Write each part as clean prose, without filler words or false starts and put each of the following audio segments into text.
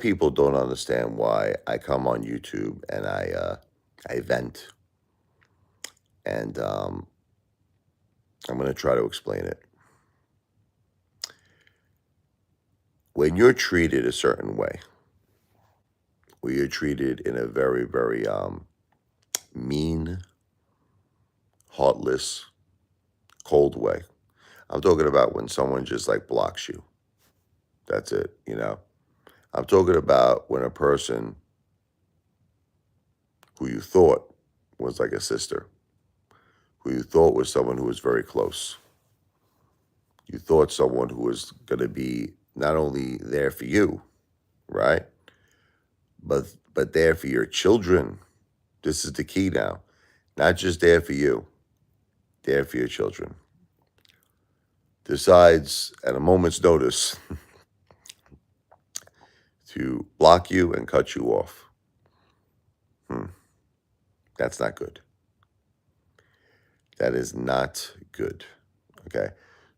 people don't understand why I come on YouTube and I vent, and I'm going to try to explain it. When you're treated a certain way, where you're treated in a very, very mean, heartless, cold way. I'm talking about when someone just like blocks you. That's it. I'm talking about when a person who you thought was like a sister, who you thought was someone who was very close, you thought someone who was going to be not only there for you, right? But there for your children. This is the key now. Not just there for you, there for your children. Decides at a moment's notice to block you and cut you off. That's not good. That is not good. Okay.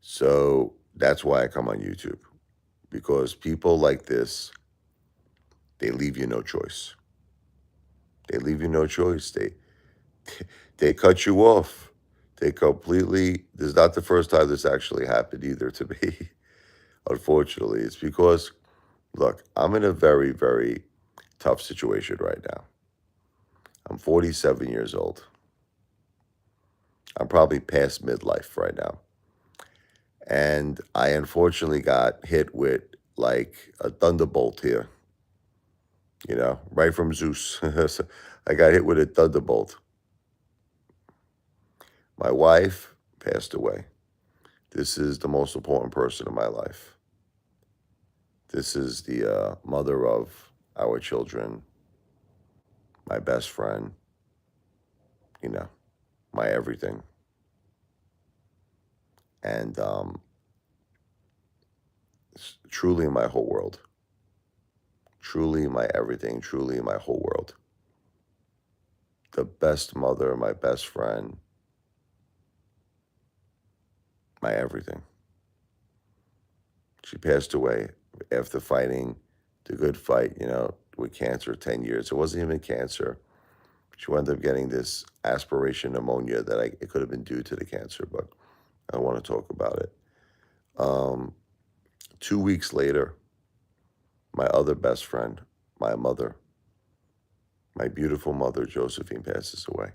So that's why I come on YouTube. Because people like this, they leave you no choice. They leave you no choice. They cut you off. They completely, this is not the first time this actually happened either to me. Unfortunately, it's because, look, I'm in a very, very tough situation right now. I'm 47 years old. I'm probably past midlife right now. And I unfortunately got hit with like a thunderbolt here, right from Zeus. So I got hit with a thunderbolt. My wife passed away. This is the most important person in my life. This is the mother of our children, my best friend, my everything. And truly my whole world. Truly my everything, truly my whole world. The best mother, my best friend, my everything. She passed away after fighting the good fight, with cancer 10 years. It wasn't even cancer. She wound up getting this aspiration pneumonia that it could have been due to the cancer, but I don't want to talk about it. 2 weeks later, my other best friend, my mother, my beautiful mother, Josephine, passes away.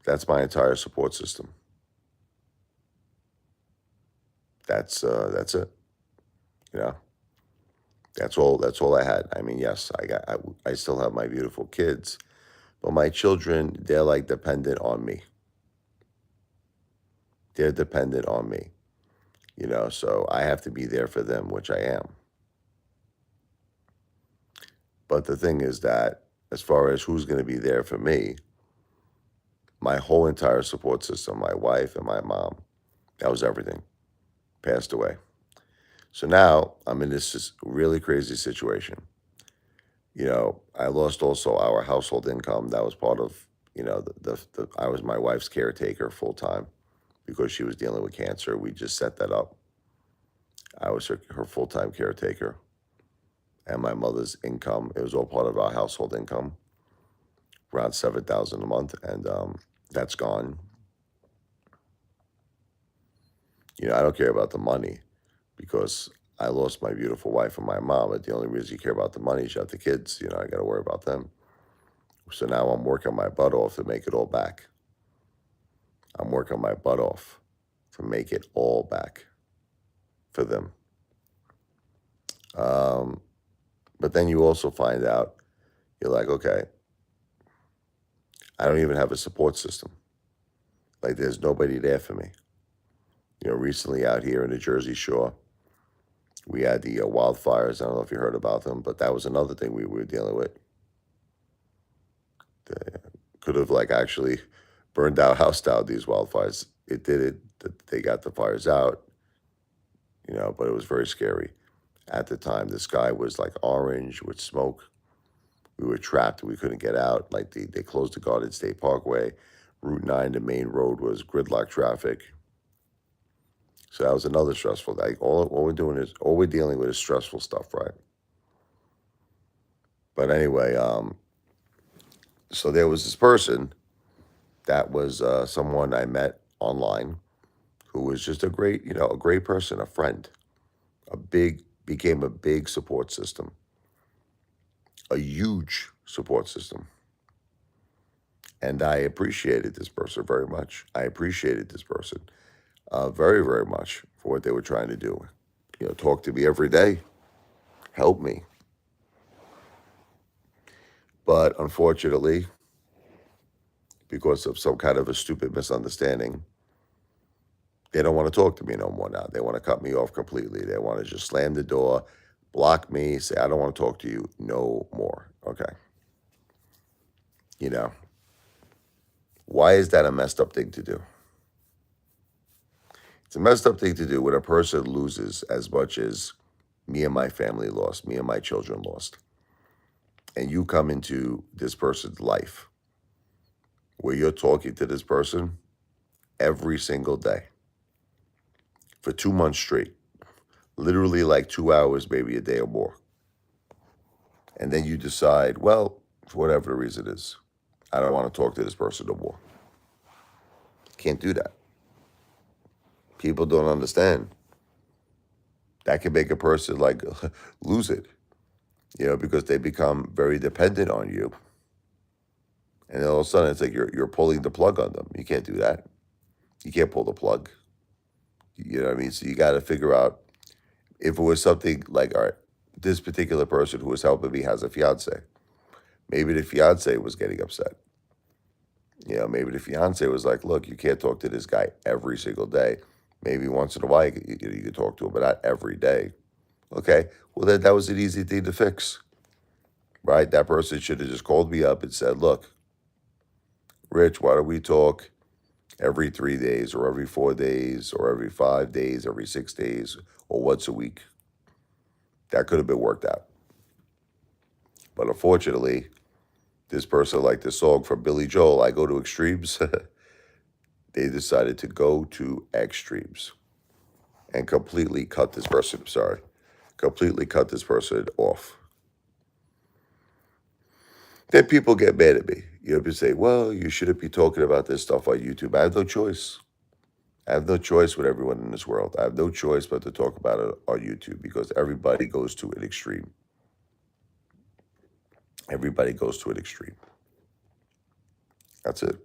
That's my entire support system. That's it. You know, that's all. That's all I had. I mean, yes, I still have my beautiful kids, but my children, they're like dependent on me. They're dependent on me. So I have to be there for them, which I am. But the thing is that as far as who's going to be there for me, my whole entire support system, my wife and my mom, that was everything, passed away. So now I'm in this really crazy situation. I lost also our household income. That was part of, I was my wife's caretaker full time because she was dealing with cancer. We just set that up. I was her full time caretaker. And my mother's income, it was all part of our household income, around $7,000 a month, and that's gone. I don't care about the money because I lost my beautiful wife and my mom, but the only reason you care about the money is you have the kids. I got to worry about them. So now I'm working my butt off to make it all back. I'm working my butt off to make it all back for them. But then you also find out, you're like, okay, I don't even have a support system. Like there's nobody there for me. Recently out here in the Jersey Shore, we had the wildfires. I don't know if you heard about them, but that was another thing we were dealing with. They could have actually burned our house down, these wildfires. It did it. They got the fires out, but it was very scary. At the time, the sky was like orange with smoke. We were trapped. We couldn't get out. Like they closed the Garden State Parkway. Route 9, the main road, was gridlock traffic. So that was another stressful. Like all we're dealing with is stressful stuff, right? But anyway, so there was this person that was someone I met online who was just a great, a great person, a friend, became a big support system, a huge support system. And I appreciated this person very much. I appreciated this person very, very much for what they were trying to do. Talk to me every day, help me. But unfortunately, because of some kind of a stupid misunderstanding, they don't want to talk to me no more now. They want to cut me off completely. They want to just slam the door, block me, say, I don't want to talk to you no more. Okay. You know, why is that a messed up thing to do? It's a messed up thing to do when a person loses as much as me and my family lost, me and my children lost. And you come into this person's life where you're talking to this person every single day for 2 months straight, literally like 2 hours, maybe a day or more. And then you decide, well, for whatever the reason is, I don't want to talk to this person no more. Can't do that. People don't understand. That can make a person like lose it, because they become very dependent on you. And then all of a sudden it's like you're pulling the plug on them. You can't do that. You can't pull the plug. You know what I mean? So you got to figure out if it was something like, all right, this particular person who was helping me has a fiance. Maybe the fiance was getting upset. Maybe the fiance was like, look, you can't talk to this guy every single day. Maybe once in a while you could talk to him, but not every day. Okay, well, then that was an easy thing to fix, right? That person should have just called me up and said, look, Rich, why don't we talk every 3 days or every 4 days or every 5 days, every 6 days or once a week? That could have been worked out. But unfortunately, this person, like the song from Billy Joel, I Go to Extremes, they decided to go to extremes and completely cut this person, off. Then people get mad at me. People say, well, you shouldn't be talking about this stuff on YouTube. I have no choice. I have no choice with everyone in this world. I have no choice but to talk about it on YouTube because everybody goes to an extreme. Everybody goes to an extreme. That's it.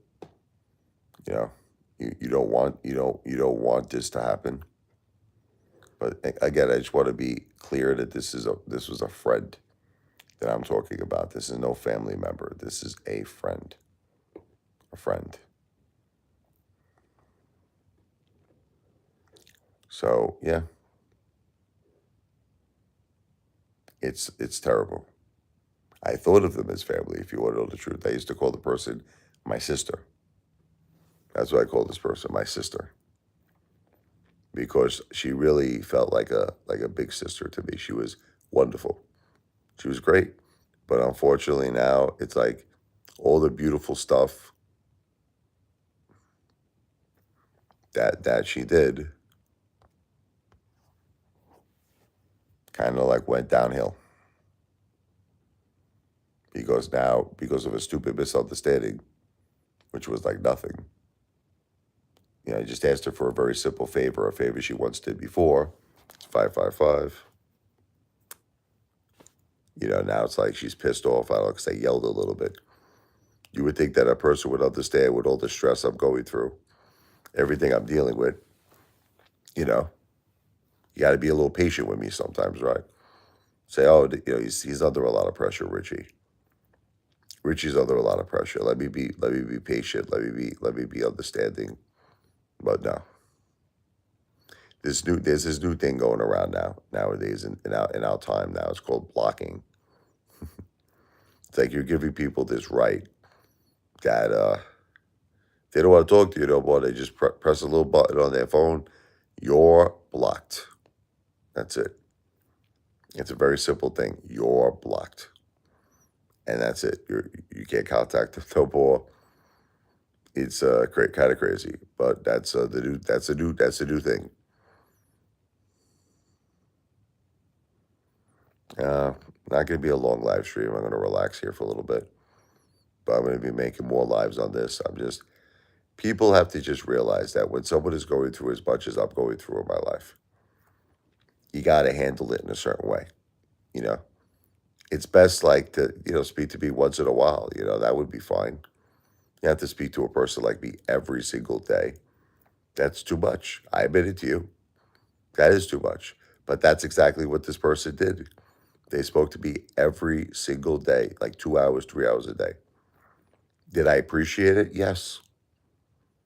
You don't want this to happen. But again, I just want to be clear that this was a friend that I'm talking about. This is no family member. This is a friend. A friend. So yeah, it's terrible. I thought of them as family, if you want to know the truth. I used to call the person my sister. That's what I call this person, my sister. Because she really felt like a big sister to me. She was wonderful. She was great. But unfortunately now it's like all the beautiful stuff that she did kind of like went downhill. Because of a stupid misunderstanding, which was like nothing. I just asked her for a very simple favor, a favor she once did before. It's 555. Now it's like she's pissed off. I don't know, because I yelled a little bit. You would think that a person would understand with all the stress I'm going through, everything I'm dealing with. You know, you got to be a little patient with me sometimes, right? Say, oh, he's under a lot of pressure, Richie. Richie's under a lot of pressure. Let me be patient. Let me be understanding. But no, there's this new thing going around nowadays in our time now. It's called blocking. It's like you're giving people this right that they don't want to talk to you no more. They just press a little button on their phone. You're blocked. That's it. It's a very simple thing. You're blocked, and that's it. You can't contact them no more. It's kind of crazy, but that's the new thing. Not going to be a long live stream. I'm going to relax here for a little bit, but I'm going to be making more lives on this. People have to just realize that when someone is going through as much as I'm going through in my life, you got to handle it in a certain way. You know, it's best like to, speak to me once in a while. That would be fine. You have to speak to a person like me every single day. That's too much. I admit it to you. That is too much. But that's exactly what this person did. They spoke to me every single day, like 2 hours, 3 hours a day. Did I appreciate it? Yes.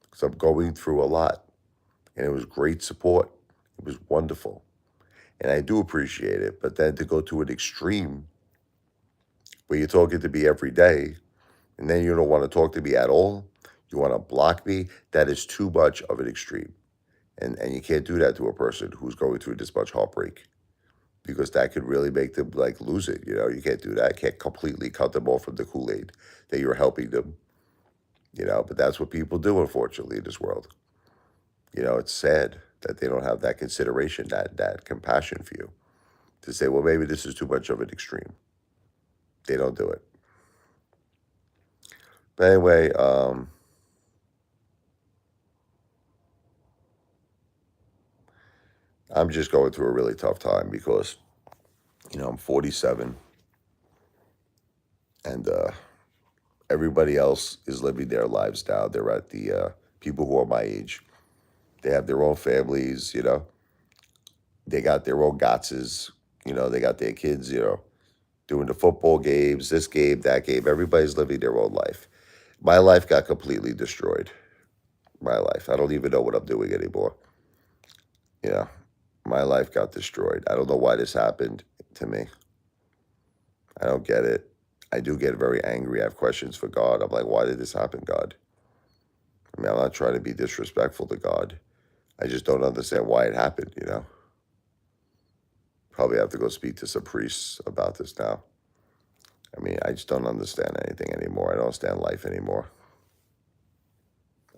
Because I'm going through a lot. And it was great support. It was wonderful. And I do appreciate it. But then to go to an extreme where you're talking to me every day and then you don't want to talk to me at all, you want to block me, that is too much of an extreme. And you can't do that to a person who's going through this much heartbreak because that could really make them like lose it. You can't do that. Can't completely cut them off from the Kool-Aid that you're helping them, but that's what people do, unfortunately, in this world. It's sad that they don't have that consideration, that compassion for you to say, well, maybe this is too much of an extreme. They don't do it. But anyway, I'm just going through a really tough time because, I'm 47 and everybody else is living their lives now. They're at the people who are my age. They have their own families, They got their own gotses, They got their kids, doing the football games, this game, that game. Everybody's living their own life. My life got completely destroyed. My life. I don't even know what I'm doing anymore. You know, my life got destroyed. I don't know why this happened to me. I don't get it. I do get very angry. I have questions for God. I'm like, why did this happen, God? I mean, I'm not trying to be disrespectful to God. I just don't understand why it happened. Probably have to go speak to some priests about this now. I mean, I just don't understand anything anymore. I don't understand life anymore.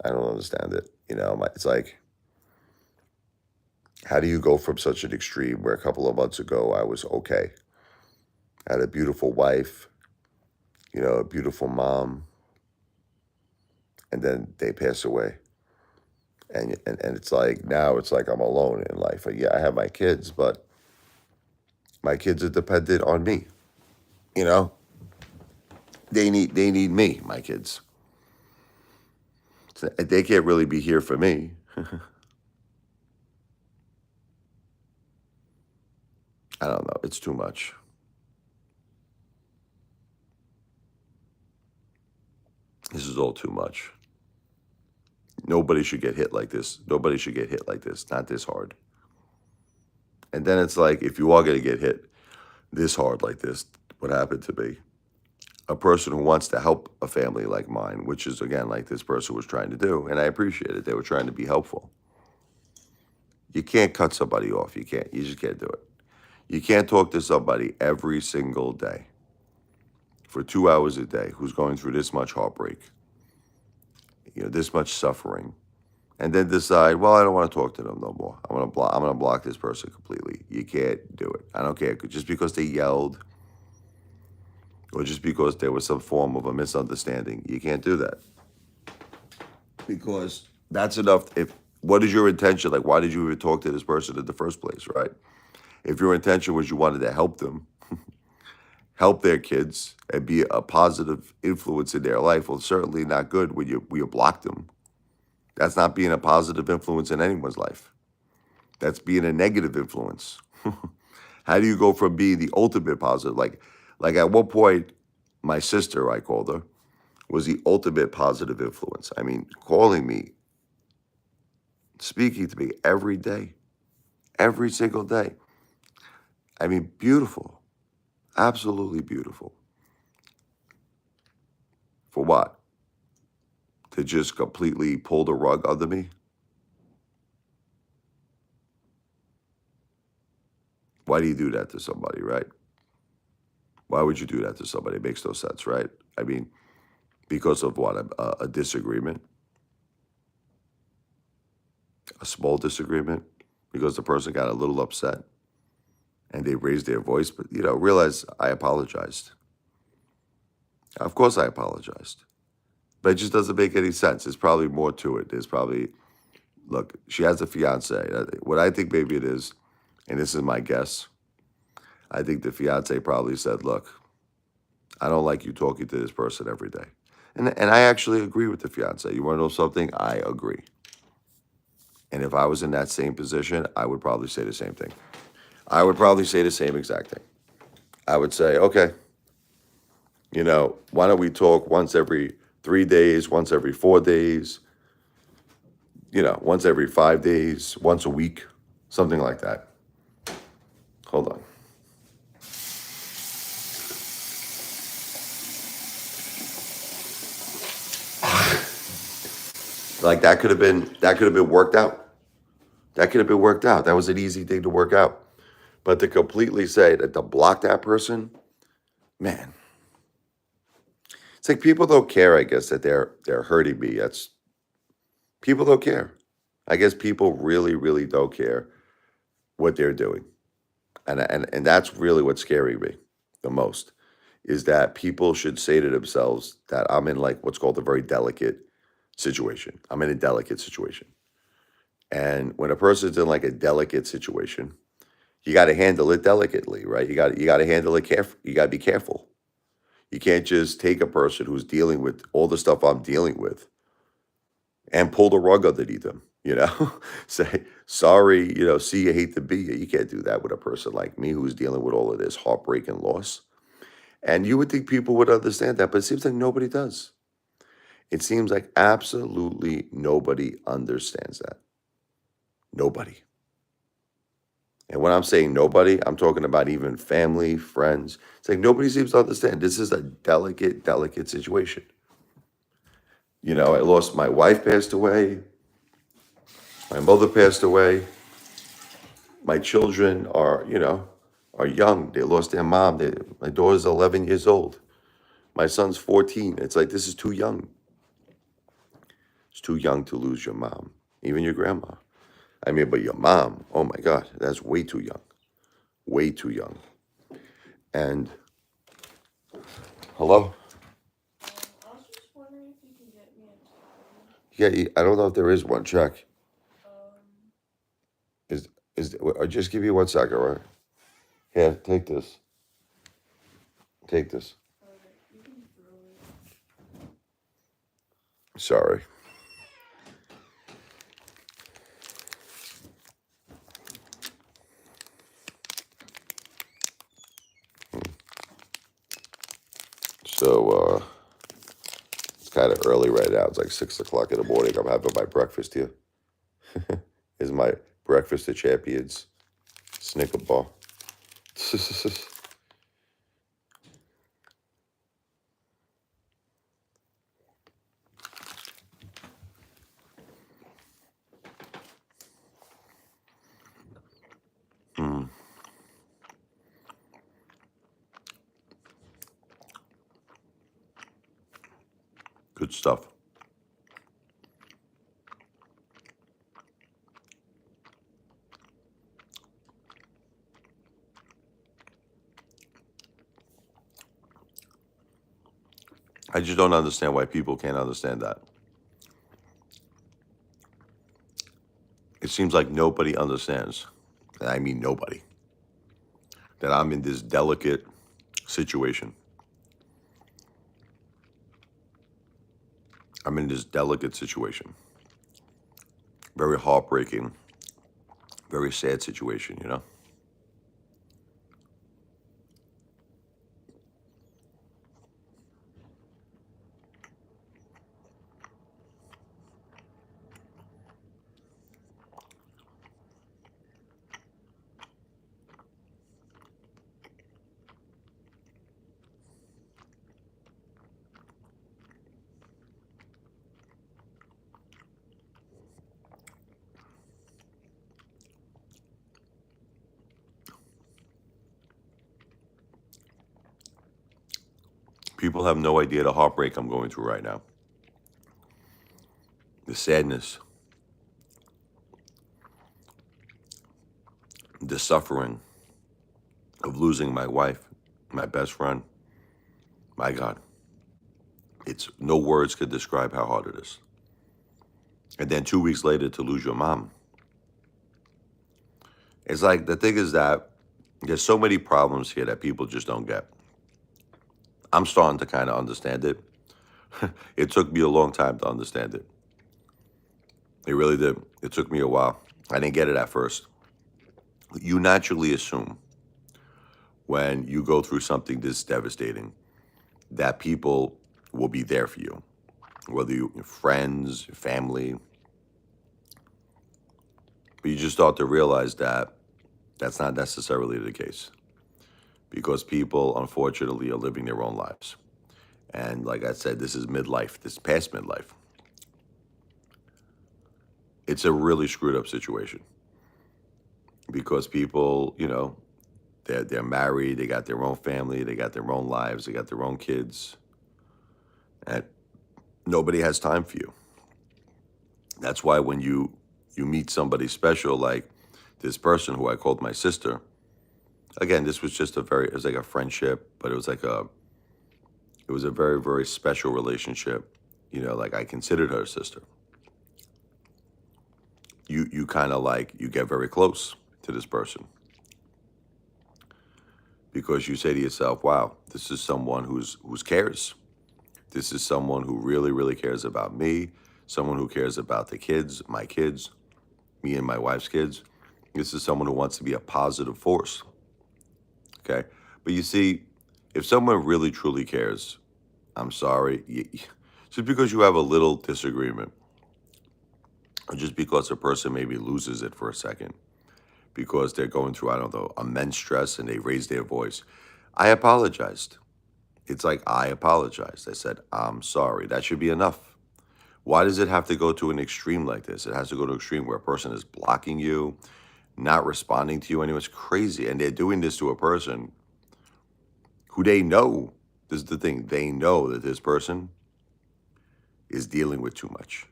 I don't understand it. It's like, how do you go from such an extreme where a couple of months ago I was okay? I had a beautiful wife, a beautiful mom, and then they pass away. And it's like, now it's like I'm alone in life. Yeah, I have my kids, but my kids are dependent on me. You know, they need me, my kids. So they can't really be here for me. I don't know. It's too much. This is all too much. Nobody should get hit like this. Nobody should get hit like this. Not this hard. And then it's like, if you are going to get hit this hard like this, what happened to me? A person who wants to help a family like mine, which is, again, like this person was trying to do, and I appreciate it. They were trying to be helpful. You can't cut somebody off. You can't. You just can't do it. You can't talk to somebody every single day for 2 hours a day who's going through this much heartbreak, this much suffering, and then decide, well, I don't want to talk to them no more. I'm gonna block this person completely. You can't do it. I don't care. Just because they yelled or just because there was some form of a misunderstanding, you can't do that. Because that's enough. What is your intention? Like, why did you even talk to this person in the first place, right? If your intention was you wanted to help them, help their kids, and be a positive influence in their life, well, certainly not good when you block them. That's not being a positive influence in anyone's life. That's being a negative influence. How do you go from being the ultimate positive? Like at one point, my sister, I called her, was the ultimate positive influence. I mean, calling me, speaking to me every day, every single day. I mean, beautiful, absolutely beautiful. For what? To just completely pull the rug under me? Why do you do that to somebody, right? Why would you do that to somebody? It makes no sense, right? I mean, because of what? A disagreement? A small disagreement? Because the person got a little upset? and they raised their voice, but realize I apologized. Of course I apologized. But it just doesn't make any sense. There's probably more to it. There's probably, look, she has a fiance. What I think maybe it is, and this is my guess, I think the fiance probably said, look, I don't like you talking to this person every day. And I actually agree with the fiance. You want to know something? I agree. And if I was in that same position, I would probably say the same thing. I would probably say the same exact thing. I would say, okay, why don't we talk once every 3 days, once every 4 days, once every 5 days, once a week, something like that. Hold on. Like that could have been worked out. That could have been worked out. That was an easy thing to work out. But to completely say that to block that person, man, it's like people don't care, I guess, that they're hurting me. People don't care. I guess people really, really don't care what they're doing. And that's really what's scaring me the most, is that people should say to themselves that I'm in like what's called a very delicate situation. I'm in a delicate situation. And when a person's in like a delicate situation, you got to handle it delicately, right? You got to handle it careful. You got to be careful. You can't just take a person who's dealing with all the stuff I'm dealing with and pull the rug underneath them, say, sorry, see you, hate to be you. You can't do that with a person like me who's dealing with all of this heartbreak and loss. And you would think people would understand that, but it seems like nobody does. It seems like absolutely nobody understands that. Nobody. And when I'm saying nobody, I'm talking about even family, friends. It's like nobody seems to understand. This is a delicate, delicate situation. I lost my wife passed away. My mother passed away. My children are young. They lost their mom. My daughter's 11 years old. My son's 14. It's like, this is too young. It's too young to lose your mom, even your grandma. I mean, but your mom, oh my God, that's way too young. Way too young. And, hello? I was just wondering if you can get me a tablet. Yeah, I don't know if there is one. Check. Um, I'll just give you 1 second, right? Here, take this. Take this. alright, you can throw it. Sorry. So, it's kind of early right now. It's like 6 o'clock in the morning. I'm having my breakfast here. Is my breakfast of champions Snicker bar. Mm, good stuff. I just don't understand why people can't understand that. It seems like nobody understands, and I mean nobody, that I'm in this delicate situation. I'm in this delicate situation. Very heartbreaking, very sad situation. People have no idea the heartbreak I'm going through right now. The sadness, the suffering, of losing my wife, my best friend, my God, it's no words could describe how hard it is. And then 2 weeks later to lose your mom. It's like the thing is that there's so many problems here that people just don't get. I'm starting to kind of understand it. It took me a long time to understand it. It really did. It took me a while. I didn't get it at first. You naturally assume when you go through something this devastating that people will be there for you, whether you friends, family. But you just start to realize that that's not necessarily the case because people, unfortunately, are living their own lives. And like I said, this is midlife, this is past midlife. It's a really screwed up situation because people, they're married, they got their own family, they got their own lives, they got their own kids, and nobody has time for you. That's why when you meet somebody special like this person who I called my sister, again, this was just it was like a friendship, but it was a very, very special relationship. Like I considered her a sister. You kind of like, you get very close to this person because you say to yourself, wow, this is someone who's cares. This is someone who really, really cares about me, someone who cares about the kids, my kids, me and my wife's kids. This is someone who wants to be a positive force. Okay. But you see, if someone really, truly cares, I'm sorry, just because you have a little disagreement, or just because a person maybe loses it for a second, because they're going through, I don't know, immense stress and they raise their voice. I apologized. It's like, I apologized. I said, I'm sorry. That should be enough. Why does it have to go to an extreme like this? It has to go to an extreme where a person is blocking you, not responding to you anymore. It's crazy. And they're doing this to a person who they know, this is the thing, they know that this person is dealing with too much.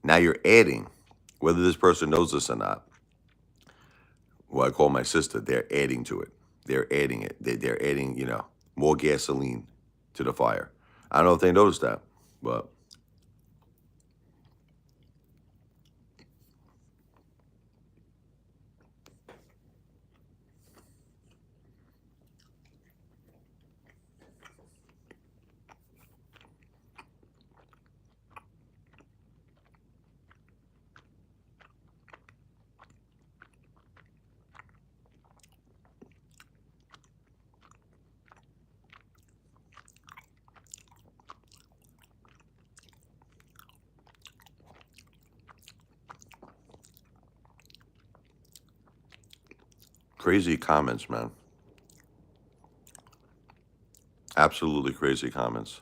Now you're adding, whether this person knows this or not, who I call my sister, they're adding to it. They're adding it. They're adding, more gasoline to the fire. I don't know if they noticed that, but crazy comments, man. Absolutely crazy comments.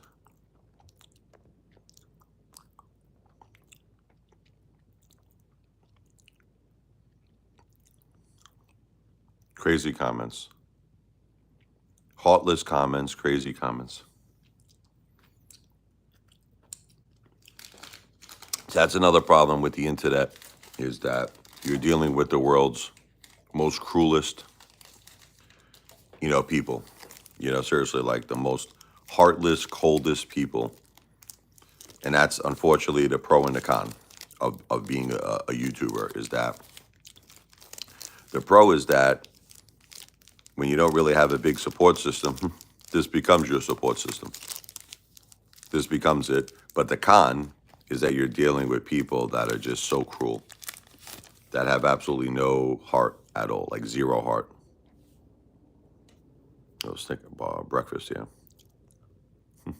Crazy comments. Heartless comments, crazy comments. So that's another problem with the internet, is that you're dealing with the world's most cruelest, people. Seriously, like the most heartless, coldest people. And that's unfortunately the pro and the con of being a YouTuber, is that the pro is that when you don't really have a big support system, this becomes your support system. This becomes it. But the con is that you're dealing with people that are just so cruel, that have absolutely no heart at all, like zero heart. I was thinking about breakfast, yeah.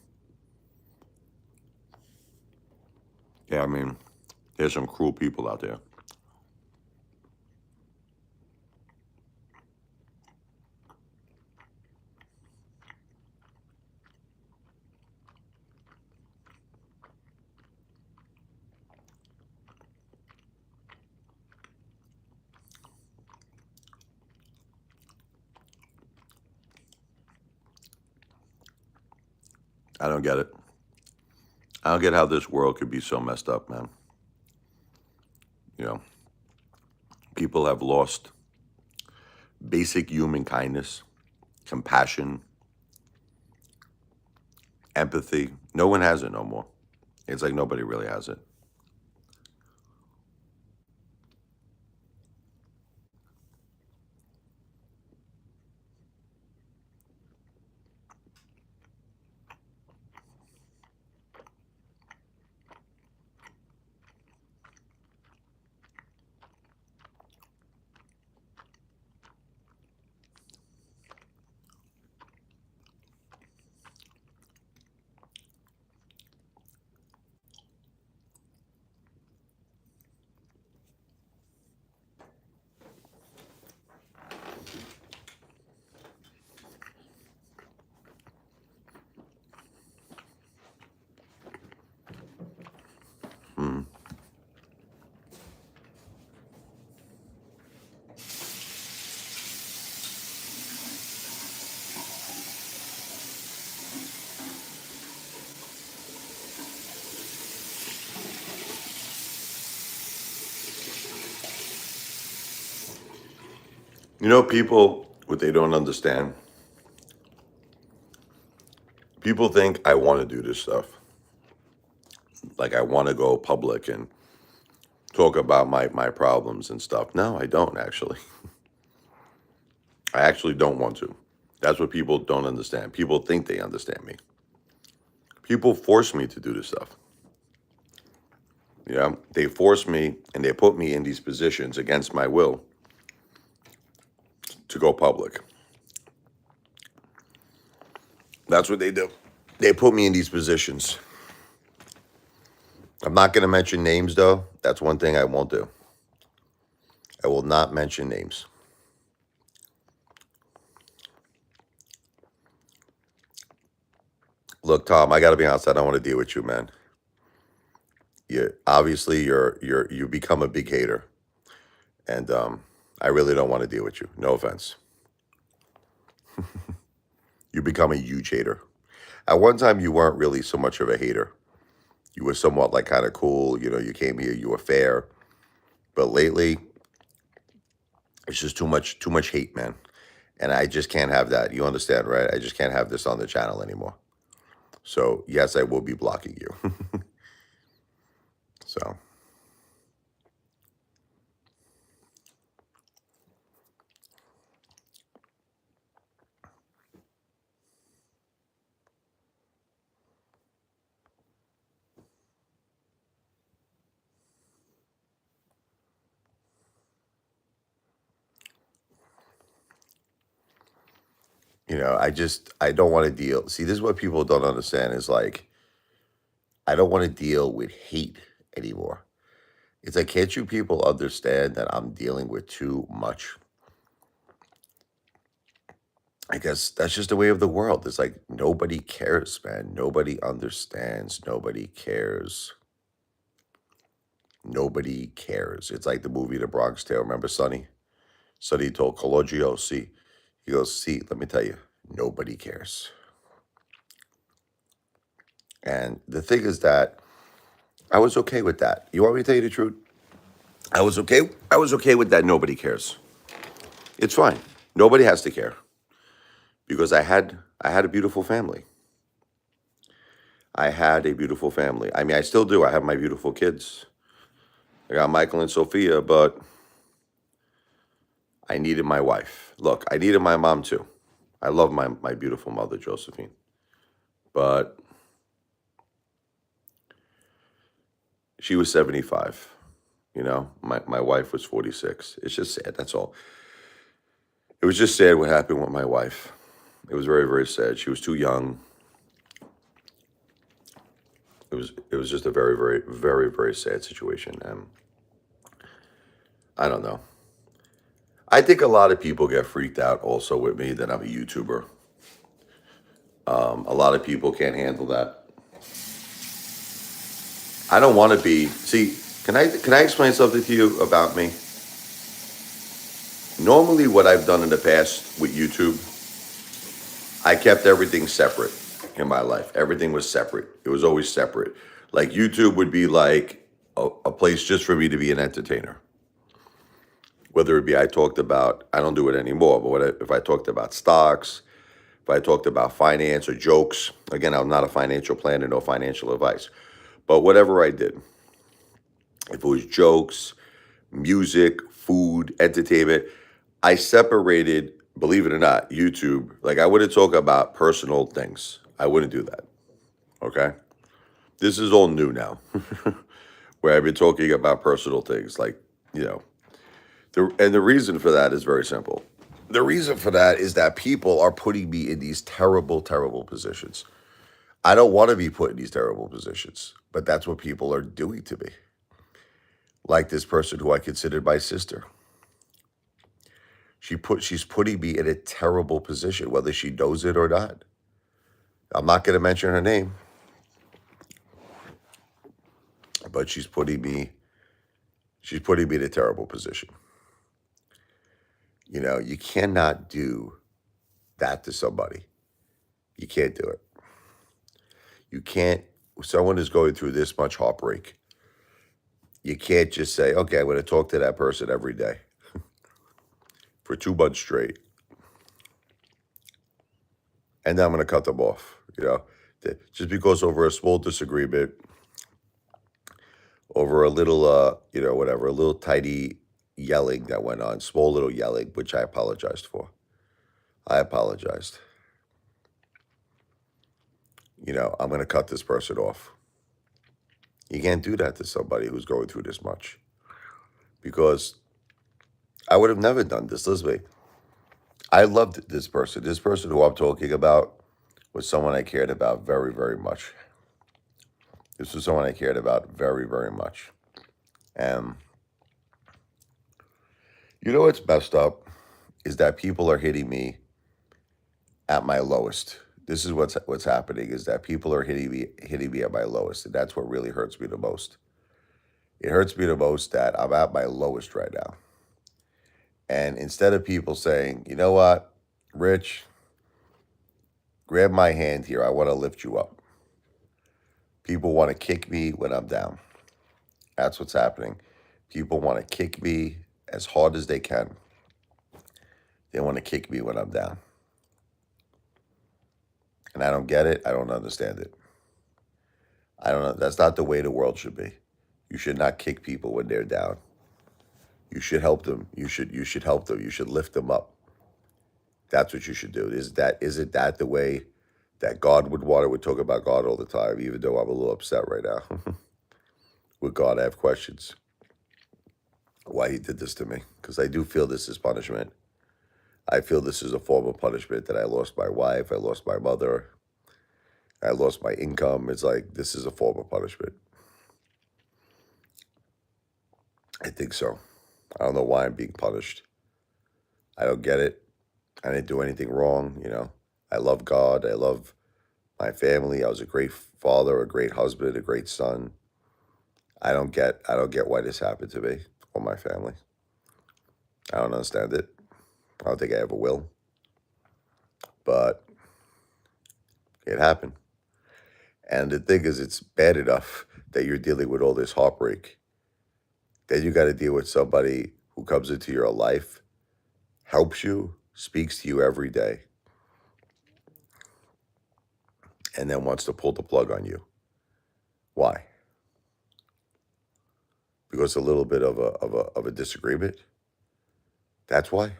Yeah, I mean, there's some cruel people out there. I don't get it. I don't get how this world could be so messed up, man. You know, people have lost basic human kindness, compassion, empathy. No one has it no more. It's like nobody really has it. Mm. You know, people, what they don't understand, people think I want to do this stuff. Like I want to go public and talk about my problems and stuff. No, I don't actually. I actually don't want to. That's what people don't understand. People think they understand me. People force me to do this stuff. Yeah, they force me and they put me in these positions against my will to go public. That's what they do. They put me in these positions. I'm not going to mention names, though. That's one thing I won't do. I will not mention names. Look, Tom, I got to be honest. I don't want to deal with you, man. Obviously you become a big hater, and I really don't want to deal with you. No offense. You become a huge hater. At one time, you weren't really so much of a hater. You were somewhat like kind of cool. You know, you came here, you were fair. But lately, it's just too much hate, man. And I just can't have that. You understand, right? I just can't have this on the channel anymore. So yes, I will be blocking you. So I don't want to deal. See, this is what people don't understand is like I don't want to deal with hate anymore. It's like, can't you people understand that I'm dealing with too much? I guess that's just the way of the world. It's like nobody cares, man. Nobody understands. Nobody cares. Nobody cares. It's like the movie The Bronx Tale. Remember Sonny? Sonny told Cologio, see, he goes, see, let me tell you, nobody cares. And the thing is that I was okay with that. You want me to tell you the truth? I was okay. I was okay with that. Nobody cares. It's fine. Nobody has to care because I had a beautiful family. I had a beautiful family. I mean, I still do. I have my beautiful kids. I got Michael and Sophia, but I needed my wife. Look, I needed my mom too. I love my beautiful mother, Josephine. But she was 75. You know, my wife was 46. It's just sad. That's all. It was just sad what happened with my wife. It was very, very sad. She was too young. It was just a very, very, very, very sad situation. And I don't know. I think a lot of people get freaked out also with me that I'm a YouTuber. A lot of people can't handle that. I don't want to be. See, can I explain something to you about me? Normally, what I've done in the past with YouTube, I kept everything separate in my life. Everything was separate. It was always separate. Like YouTube would be like a place just for me to be an entertainer. Whether it be I talked about, I don't do it anymore, but if I talked about stocks, if I talked about finance or jokes, again, I'm not a financial planner, no financial advice, but whatever I did, if it was jokes, music, food, entertainment, I separated, believe it or not, YouTube. Like I wouldn't talk about personal things. I wouldn't do that. Okay. This is all new now, where I've been talking about personal things like, you know, and the reason for that is very simple. The reason for that is that people are putting me in these terrible, terrible positions. I don't want to be put in these terrible positions, but that's what people are doing to me. Like this person who I considered my sister. She's putting me in a terrible position, whether she knows it or not. I'm not going to mention her name, but she's putting me in a terrible position. You know, you cannot do that to somebody. You can't do it. You can't. Someone is going through this much heartbreak. You can't just say, okay, I'm going to talk to that person every day for 2 months straight, and then I'm going to cut them off. You know, just because over a small disagreement, over a little, whatever, a little tiny yelling that went on, small little yelling, which I apologized for. I apologized. You know, I'm going to cut this person off. You can't do that to somebody who's going through this much because I would have never done this. Listen, I loved this person. This person who I'm talking about was someone I cared about very, very much. This was someone I cared about very, very much. And you know what's messed up is that people are hitting me at my lowest. This is what's happening is that people are hitting me at my lowest, and that's what really hurts me the most. It hurts me the most that I'm at my lowest right now. And instead of people saying, you know what, Rich, grab my hand here, I want to lift you up. People want to kick me when I'm down. That's what's happening. People want to kick me as hard as they can. They want to kick me when I'm down. And I don't get it. I don't understand it. I don't know. That's not the way the world should be. You should not kick people when they're down. You should help them. You should help them. You should lift them up. That's what you should do. Isn't that the way that God would want it? We talk about God all the time, even though I'm a little upset right now. With God, I have questions. Why he did this to me. Because I do feel this is punishment. I feel this is a form of punishment that I lost my wife, I lost my mother, I lost my income. It's like this is a form of punishment. I think so. I don't know why I'm being punished. I don't get it. I didn't do anything wrong, you know. I love God. I love my family. I was a great father, a great husband, a great son. I don't get why this happened to me or my family. I don't understand it. I don't think I ever will. But it happened. And the thing is, it's bad enough that you're dealing with all this heartbreak. Then you got to deal with somebody who comes into your life, helps you, speaks to you every day, and then wants to pull the plug on you. Why? Because a little bit of a disagreement. That's why.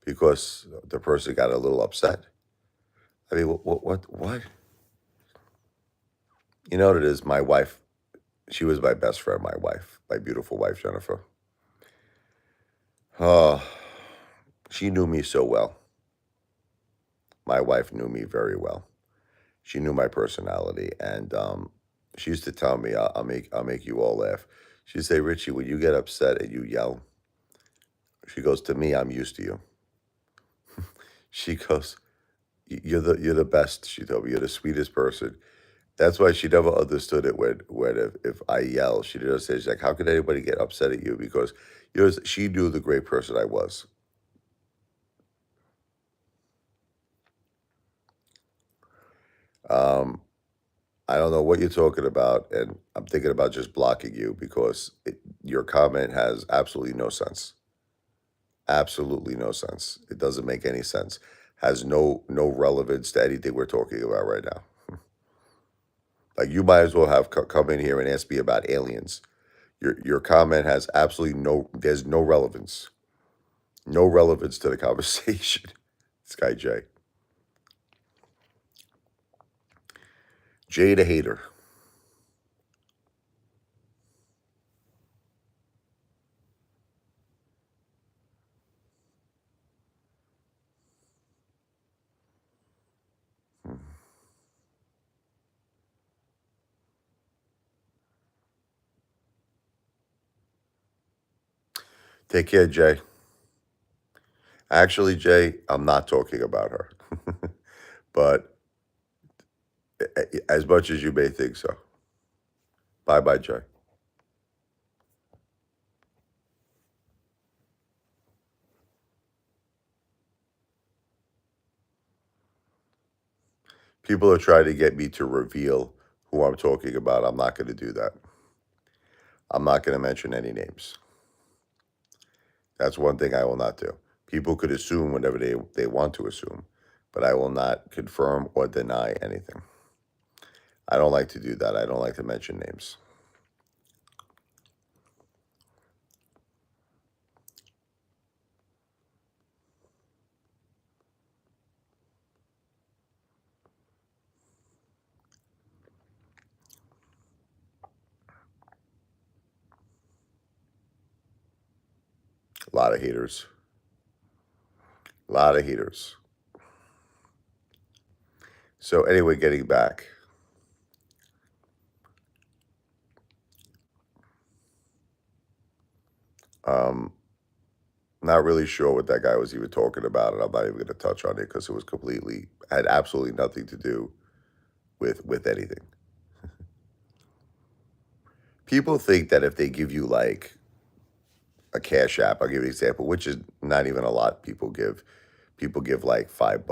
Because the person got a little upset. I mean, what? You know what it is? My wife, she was my best friend. My wife, my beautiful wife, Jennifer. Oh, she knew me so well. My wife knew me very well. She knew my personality, and she used to tell me, "I'll make you all laugh." She'd say, "Richie, when you get upset and you yell," she goes, "To me, I'm used to you." She goes, "You're the best." She told me, "You're the sweetest person." That's why she never understood it when if I yell, she didn't say, she's like, "How could anybody get upset at you?" Because she knew the great person I was. Um, I don't know what you're talking about, and I'm thinking about just blocking you because your comment has absolutely no sense. Absolutely no sense. It doesn't make any sense. Has no relevance to anything we're talking about right now. Like you might as well have come in here and ask me about aliens. Your comment has absolutely no. There's no relevance. No relevance to the conversation. This guy Jay. Jay the hater. Take care, Jay. Actually, Jay, I'm not talking about her. But as much as you may think so. Bye bye, Jay. People are trying to get me to reveal who I'm talking about. I'm not going to do that. I'm not going to mention any names. That's one thing I will not do. People could assume whatever they want to assume, but I will not confirm or deny anything. I don't like to do that. I don't like to mention names. A lot of haters. A lot of haters. So anyway, getting back. Um, Not really sure what that guy was even talking about, and I'm not even going to touch on it because it was completely had absolutely nothing to do with anything. People think that if they give you like a cash app, I'll give you an example, which is not even a lot. People give like $5,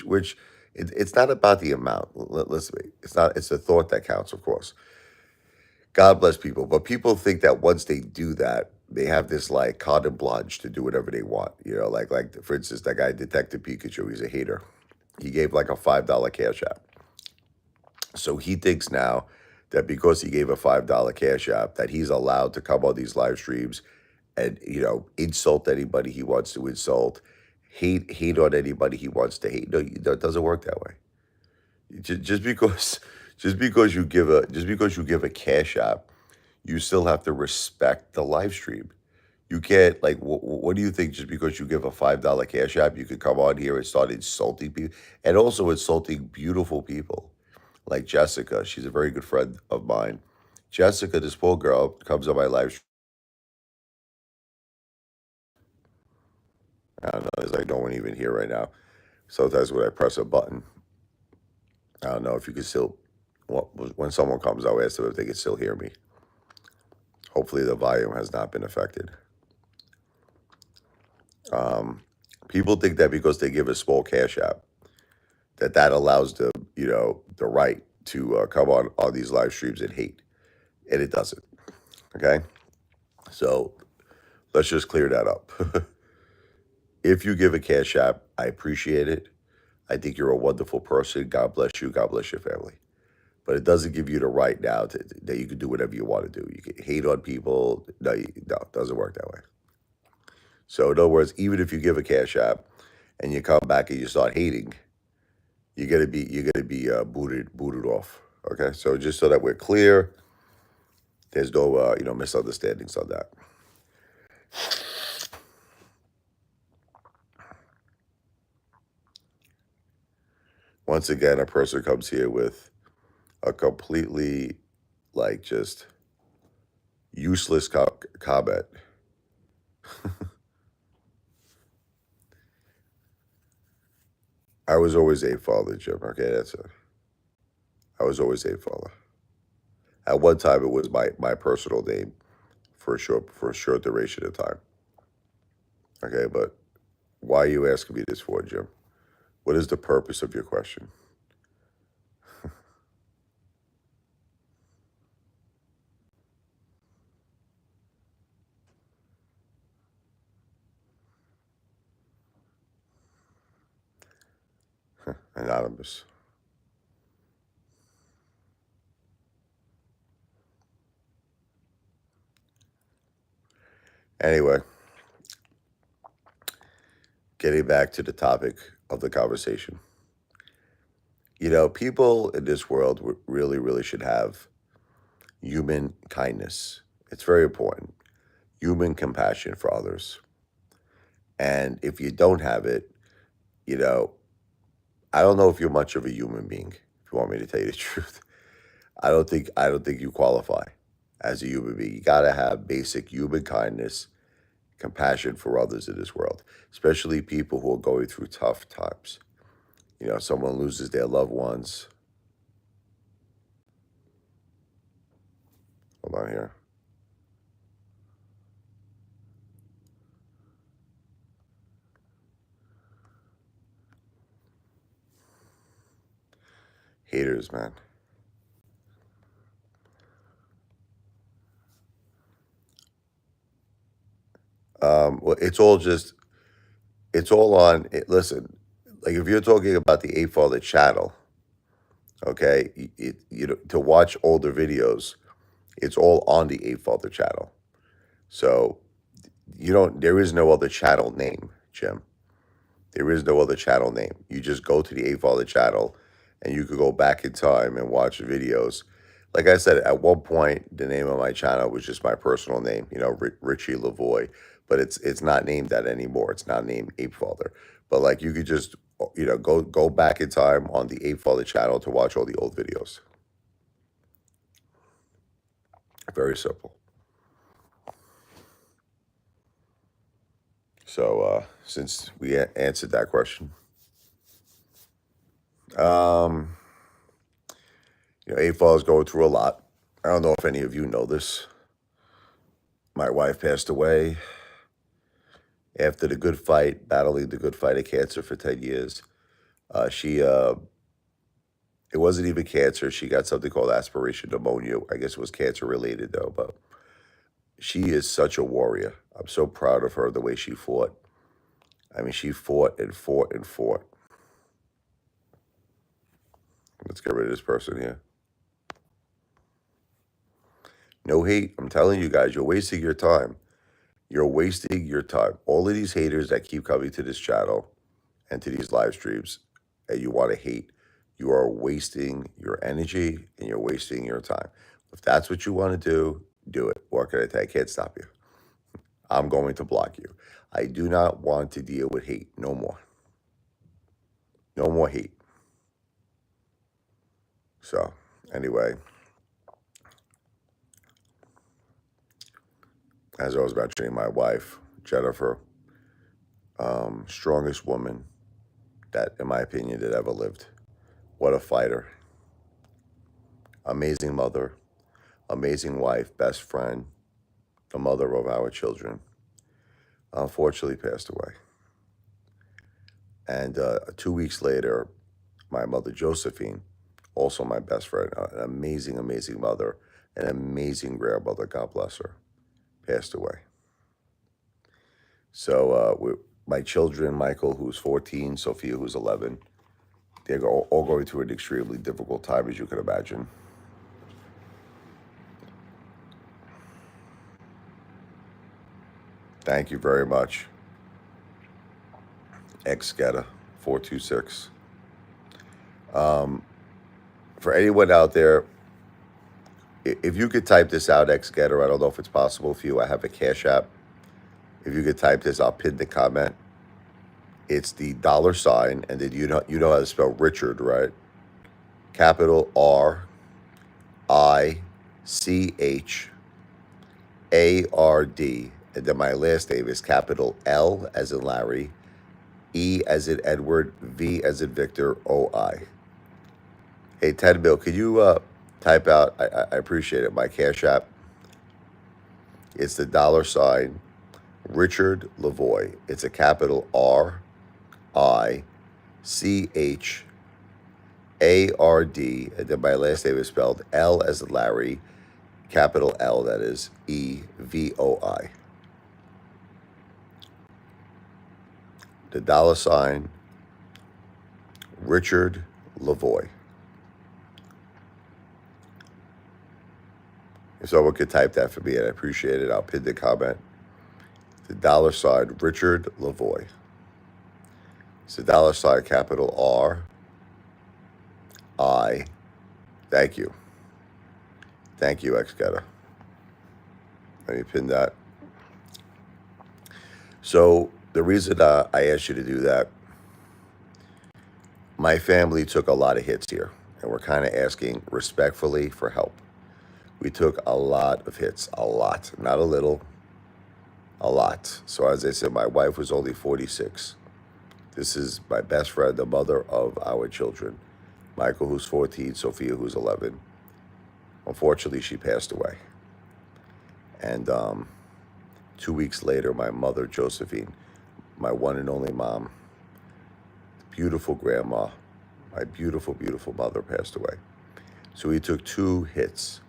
which it's not about the amount. Listen, it's not. It's the thought that counts, of course. God bless people, but people think that once they do that, they have this like carte blanche to do whatever they want. Like for instance, that guy Detective Pikachu, he's a hater. He gave like a $5 cash app, so he thinks now that because he gave a $5 cash app, that he's allowed to come on these live streams and insult anybody he wants to insult, hate on anybody he wants to hate. No, it doesn't work that way. Just because just because you give a cash app, you still have to respect the live stream. You can't like what do you think? Just because you give a $5 cash app, you could come on here and start insulting people and also insulting beautiful people like Jessica. She's a very good friend of mine. Jessica, this poor girl, comes on my live stream. I don't know. There's like no one even here right now. Sometimes when I press a button, I don't know if you can still. Well, when someone comes, I'll ask them if they can still hear me. Hopefully, the volume has not been affected. Um, People think that because they give a small cash app, that allows them, the right to come on these live streams and hate, and it doesn't. Okay, so let's just clear that up. If you give a cash app, I appreciate it. I think you're a wonderful person. God bless you. God bless your family. But it doesn't give you the right now that you can do whatever you want to do. You can hate on people. No, it doesn't work that way. So in other words, even if you give a cash app and you come back and you start hating, you're gonna be booted off. Okay, so just so that we're clear, there's no misunderstandings on that. Once again, a person comes here with a completely like just useless comment. I was always a father, Jim. Okay, that's it. I was always a father. At one time, it was my personal name for a short duration of time. Okay, but why are you asking me this for, Jim? What is the purpose of your question? Anonymous. Anyway, getting back to the topic of the conversation. People in this world really, really should have human kindness. It's very important. Human compassion for others. And if you don't have it, you know, I don't know if you're much of a human being, if you want me to tell you the truth. I don't think you qualify as a human being. You gotta have basic human kindness, compassion for others in this world, especially people who are going through tough times. Someone loses their loved ones. Hold on here. Haters, man. Well, it's all on. Listen, like if you're talking about the Apefather channel, okay, to watch older videos, it's all on the Apefather channel. So there is no other channel name, Jim. There is no other channel name. You just go to the Apefather channel, and you could go back in time and watch videos. Like I said, at one point, the name of my channel was just my personal name, Richie Lavoie, but it's not named that anymore. It's not named Apefather. But like you could just go back in time on the Apefather channel to watch all the old videos. Very simple. So since we answered that question, um, Apefather is going through a lot. I don't know if any of you know this. My wife passed away after the good fight, battling the good fight of cancer for 10 years. She it wasn't even cancer. She got something called aspiration pneumonia. I guess it was cancer related though, but she is such a warrior. I'm so proud of her, the way she fought. I mean, she fought and fought and fought. Let's get rid of this person here. No hate. I'm telling you guys, you're wasting your time. You're wasting your time. All of these haters that keep coming to this channel and to these live streams and you want to hate, you are wasting your energy and you're wasting your time. If that's what you want to do it. What can I tell you? I can't stop you. I'm going to block you. I do not want to deal with hate. No more. No more hate. So, anyway, as I was mentioning, my wife, Jennifer, strongest woman that, in my opinion, that ever lived. What a fighter. Amazing mother, amazing wife, best friend, the mother of our children. Unfortunately, passed away. And 2 weeks later, my mother Josephine, also my best friend, an amazing, amazing mother, an amazing grandmother, God bless her, passed away. So my children, Michael, who's 14, Sophia, who's 11, they're all going through an extremely difficult time, as you can imagine. Thank you very much. Exca 426. For anyone out there, if you could type this out, Xgetter, I don't know if it's possible for you. I have a Cash App. If you could type this, I'll pin the comment. It's the $, and then you know how to spell Richard, right? Capital RICHARD, and then my last name is capital L as in Larry, E as in Edward, V as in Victor, OI. Hey, Ted Bill, could you type out? I appreciate it. My Cash App. It's the $ Richard Lavoie. It's a capital RICHARD, and then my last name is spelled L as in Larry, capital L, that is EVOI. The $ Richard Lavoie. If someone could type that for me, I'd appreciate it. I'll pin the comment. The $ Richard Lavoie. It's the $ capital R I. Thank you. Thank you, Exca. Let me pin that. So the reason I asked you to do that, my family took a lot of hits here, and we're kind of asking respectfully for help. We took a lot of hits, a lot, not a little, a lot. So as I said, my wife was only 46. This is my best friend, the mother of our children, Michael, who's 14, Sophia, who's 11. Unfortunately, she passed away. And 2 weeks later, my mother, Josephine, my one and only mom, beautiful grandma, my beautiful, beautiful mother passed away. So we took 2 hits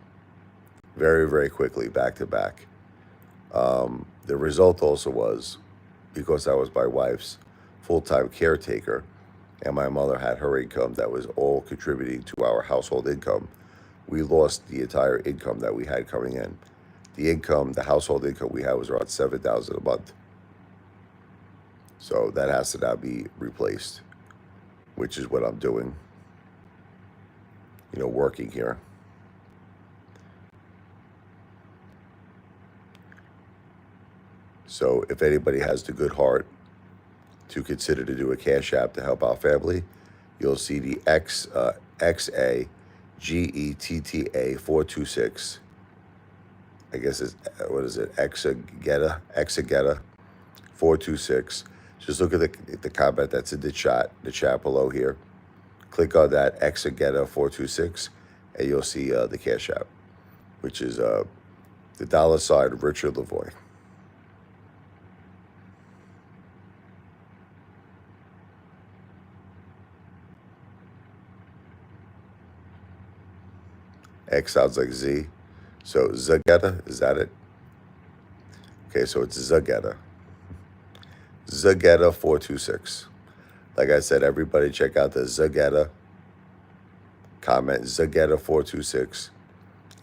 very, very quickly, back to back. The result also was, because I was my wife's full-time caretaker, and my mother had her income that was all contributing to our household income, we lost the entire income that we had coming in. The household income we had was around $7,000 a month. So that has to now be replaced, which is what I'm doing, working here. So if anybody has the good heart to consider to do a cash app to help our family, you'll see the Exca GETTA 426. I guess it's, what is it? Exageta 426. Just look at the comment that's in the chat below here. Click on that Exageta 426, and you'll see the cash app, which is the $ Richard Lavoie. X sounds like Z. So Zageta, is that it? Okay, so it's Zageta. Zageta 426. Like I said, everybody check out the Zageta comment, Zageta 426.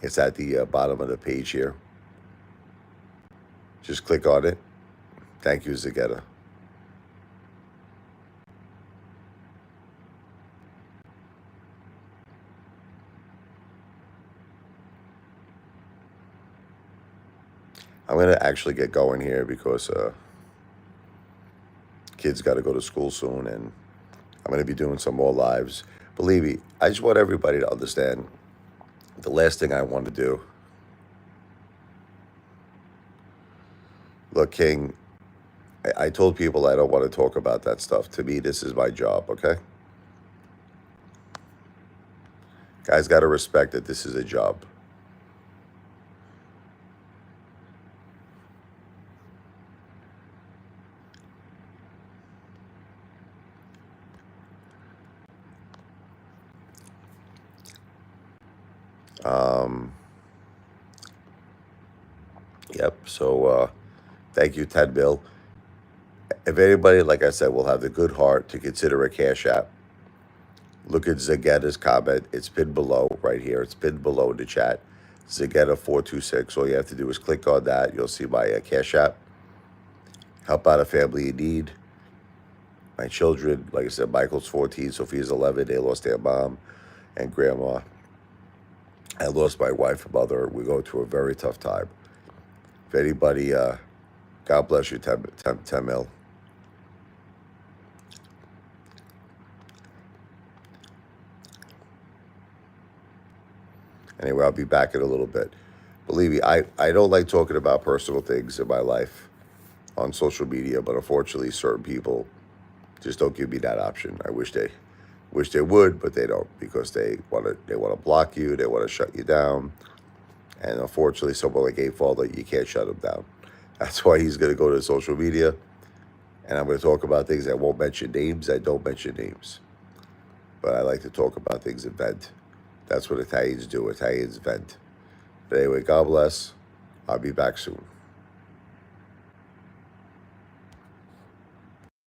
It's at the bottom of the page here. Just click on it. Thank you, Zageta. I'm going to actually get going here because kids got to go to school soon, and I'm going to be doing some more lives. Believe me, I just want everybody to understand the last thing I want to do. Look, King, I told people I don't want to talk about that stuff. To me, this is my job, okay? Guys got to respect that this is a job. Yep. So thank you, Ted Bill. If anybody, like I said, will have the good heart to consider a cash app, look at Zageta's comment. It's pinned below right here. It's pinned below in the chat. Zageta 426. All you have to do is click on that. You'll see my cash app. Help out a family in need. My children, like I said, Michael's 14, Sophia's 11. They lost their mom and grandma. I lost my wife and mother. We're going through a very tough time. If anybody, God bless you, 10 mil. Anyway, I'll be back in a little bit. Believe me, I don't like talking about personal things in my life on social media, but unfortunately, certain people just don't give me that option. I wish they would, but they don't, because they want to block you, they want to shut you down, and unfortunately, someone like Apefather, you can't shut him down. That's why he's going to go to social media, and I'm going to talk about things. I won't mention names. I don't mention names, but I like to talk about things and vent. That's what Italians do. Italians vent. But anyway, God bless. I'll be back soon.